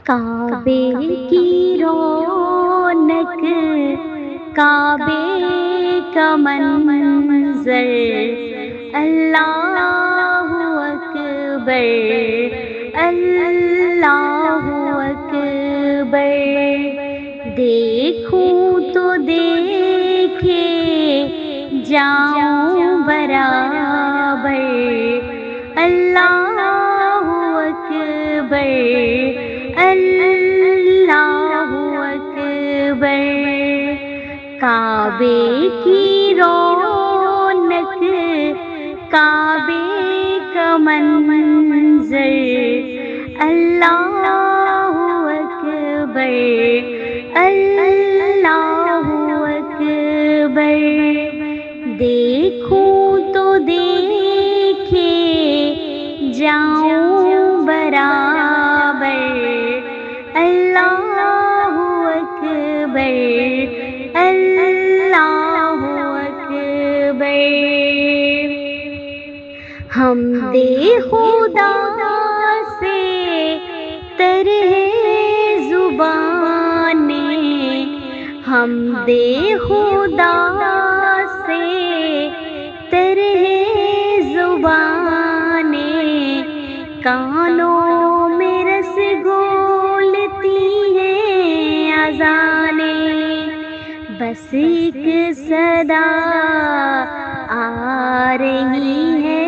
کعبے کی رونق، کعبے کا منظر، اللہ اکبر، اللہ اکبر۔ دیکھوں تو دیکھے جاؤں برابر، اللہ اکبر، اللہ اکبر۔ کعبے کی رونق، کعبے کا منظر، اللہ اکبر، اللہ اکبر۔ دیکھوں تو دیکھے جاؤں برابر، اللہ اکبر، اللہ اکبر۔ حمد خدا سے تر ہے زبانیں، حمد خدا سے تر ہے زبانیں، کانوں میں رس گھولتی ہیں اذانیں، بس ایک صدا آ رہی ہے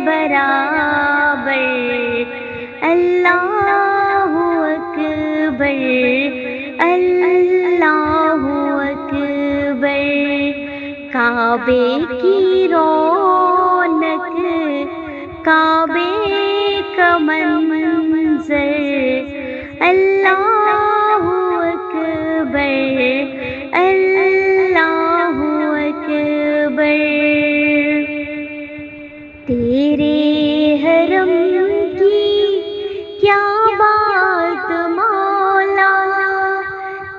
برابر، اللہ اکبر، اللہ اکبر۔ کعبے کی رونق، کعبے کا منظر، اللہ اکبر، اللہ اکبر۔ تیرے حرم کی کیا بات مولا،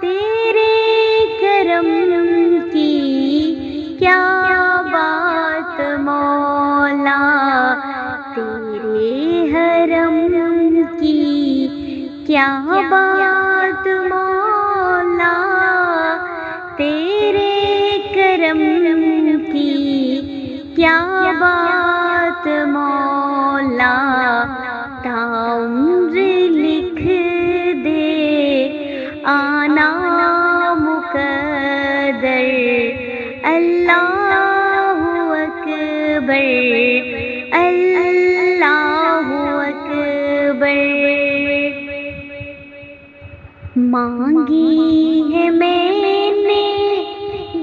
تیرے کرم کی کیا بات مولا، تیرے حرم کی کیا بات مولا، تیرے کرم کی کیا بات مولا، تا عمر لکھ دے آنا مقدر، اللہ اکبر، اللہ اکبر۔ مانگی ہے میں نے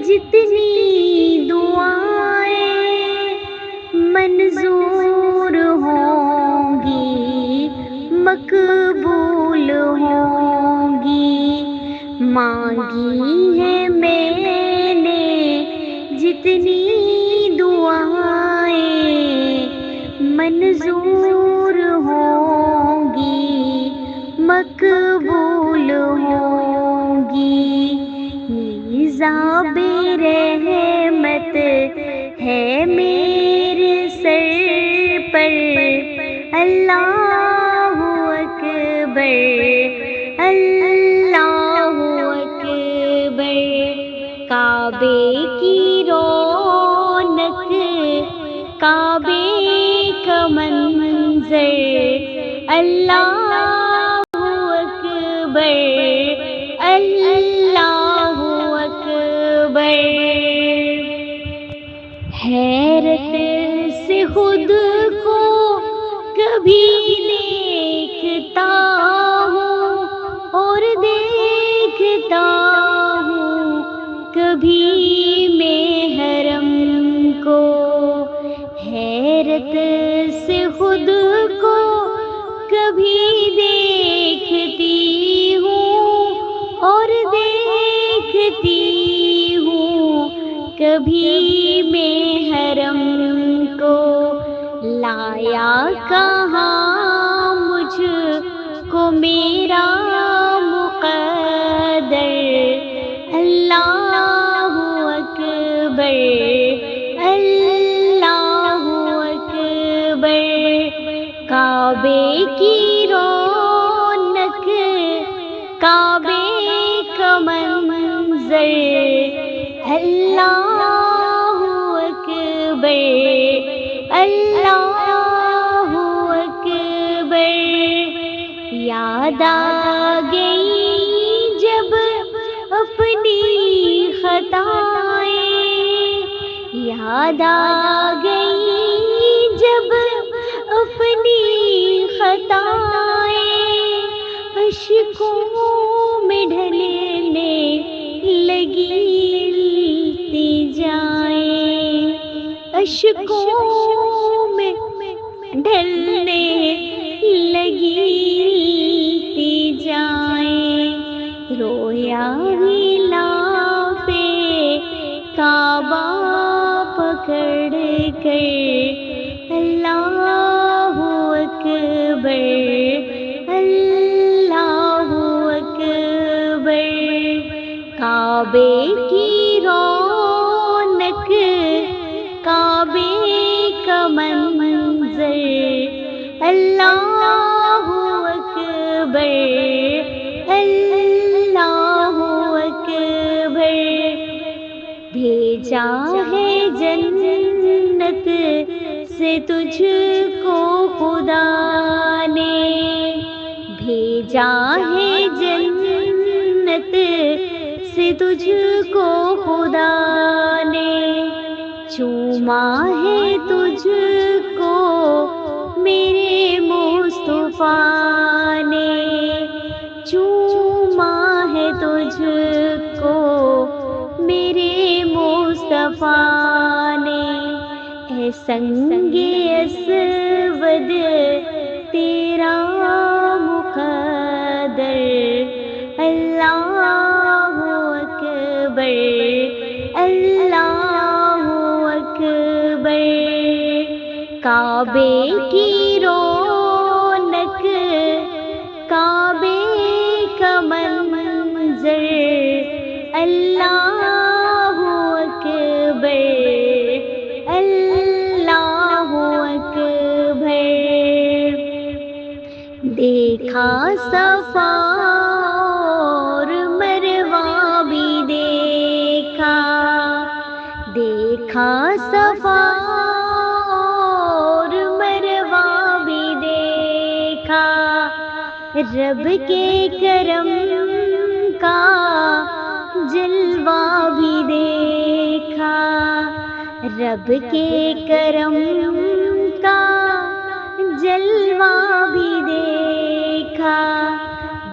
جتنی دعائیں، منظور ہوں گی، مقبول ہوں گی۔ مانگی ہے میں نے جتنی دعائیں، منظور ہوں گی، مقبول ہوں گی۔ میزاب رحمت ہے میرے سر پر، اللہ اکبر، اللہ اکبر۔ کعبے کی رونق، کعبے کا منظر، اللہ اکبر، اللہ اکبر۔ حیرت سے خود کو کبھی دیکھتا ہوں اور دیکھتا ہوں کبھی میں حرم کو، حیرت سے خود کو کبھی دیکھتی ہوں اور دیکھتی ہوں کبھی میں حرم کو، لایا کہاں مجھ کو میرا مقدر، اللہ اکبر، اللہ اکبر۔ کعبے کی رونق یاد آ گئی جب اپنی خطائیں، یاد آ گئی جب اپنی خطائیں، اشکوں میں ڈھلنے لگی التجائیں، اشکوں میں ڈھلنے لگی التجائیں، رویا غلاف کعبہ پکڑ کر اللہ اکبر، اللہ اکبر، کعبے کی رونق، کعبے کا منظر، اللہ اکبر، اللہ اکبر، بھیجا ہے جنت سے تجھ کو خدا نے، بھیجا ہے جنت سے تجھ کو خدا نے، چوما ہے تجھ کو میرے مصطفیٰ نے، چوما ہے تجھ کو میرے مصطفیٰ نے، اے سنگ اسود تیرا مقدر، اللہ اکبر، اللہ اکبر، کعبے کی رونق، کعبے کا منظر، اللہ اکبر، اللہ اکبر، دیکھا صفا اور مروہ بھی دیکھا، دیکھا صفا اور مروہ بھی دیکھا، رب کے کرم کا جلوہ بھی دیکھا، رب کے کرم کا جلوہ بھی دیکھا،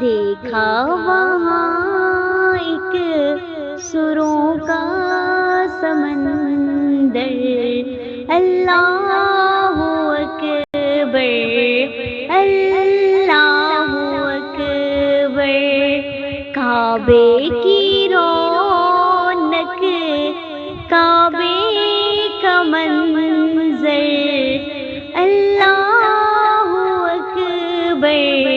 دیکھا وہاں ایک سروں کا سمندر، اللہ اکبر، اللہ اکبر، کعبے کی رونق، کعبے کا منظر، اللہ اکبر،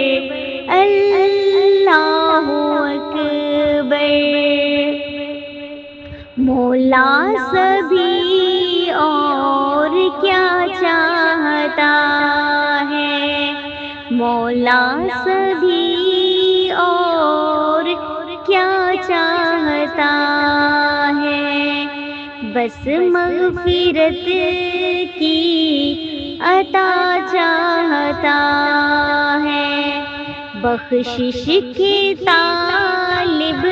اللہ اکبر، مولا سبھی اور کیا چاہتا ہے، مولا سبھی اور کیا چاہتا ہے، بس مغفرت کی عطا چاہتا ہے، بخشش کے طالب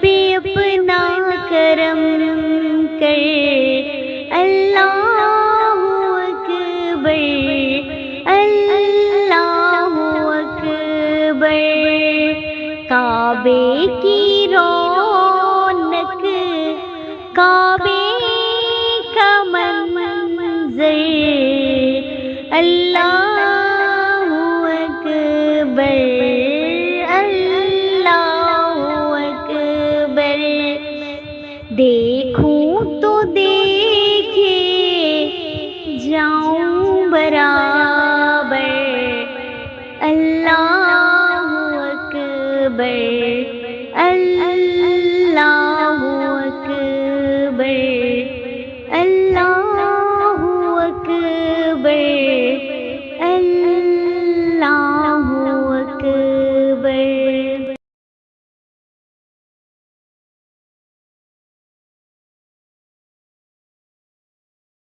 پہ اپنا کرم کر، اللہ اکبر، اللہ اکبر، کعبے کی رونق، کعبے کا منظر، اللہ اکبر، اللہ اکبر، دیکھوں تو دیکھے جاؤں برابر،